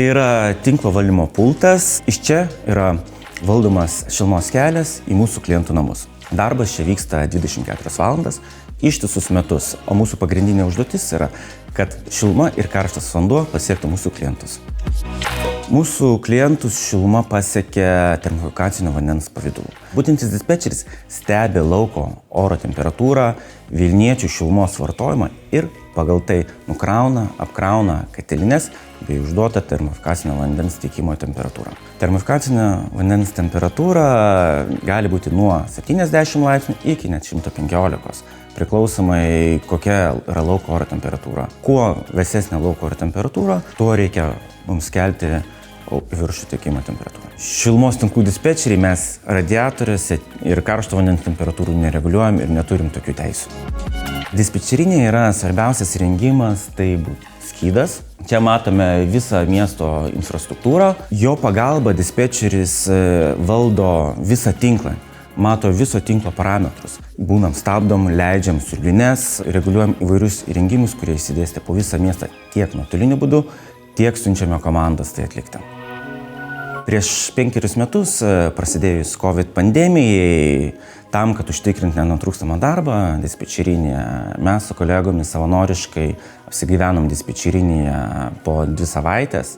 Tai yra tinklo valdymo pultas. Iš čia yra valdomas šilumos kelias į mūsų klientų namus. Darbas čia vyksta 24 valandas, ištisus metus, o mūsų pagrindinė užduotis yra, kad šiluma ir karštas vanduo pasiektų mūsų klientus. Mūsų klientus šiluma pasiekia termofikacinio vandens pavidalu. Būdintis dispečeris stebi lauko oro temperatūrą, vilniečių šilumos vartojimą ir pagal tai nukrauna, apkrauna katilines bei užduota termofikacinio vandens tiekimo temperatūra. Termofikacinio vandens temperatūra gali būti nuo 70 laipsnių iki net 115, priklausomai kokia yra lauko oro temperatūra. Kuo vėsesnė lauko oro temperatūra, tuo reikia mums kelti viršų tiekimo temperatūrą. Šilumos tinklų dispečeriai mes radiatoriuose ir karšto vandens temperatūrų nereguliuojam ir neturim tokių teisių. Dispečerinė yra svarbiausias įrengimas, tai skydas. Čia matome visą miesto infrastruktūrą. Jo pagalba dispečeris valdo visą tinklą. Mato viso tinklo parametrus. Būnam stabdom, leidžiam siurblines, reguliuojam įvairius įrengimus, kurie išsidėstę po visą miestą tiek nuotoliniu būdu, tiek siunčiame komandas tai atlikti. Prieš 5 metus, prasidėjus COVID pandemijai, tam, kad užtikrint nenutrūkstamą darbą dispečerinėje, mes su kolegomis savanoriškai apsigyvenom dispečerinėje po 2 savaitės.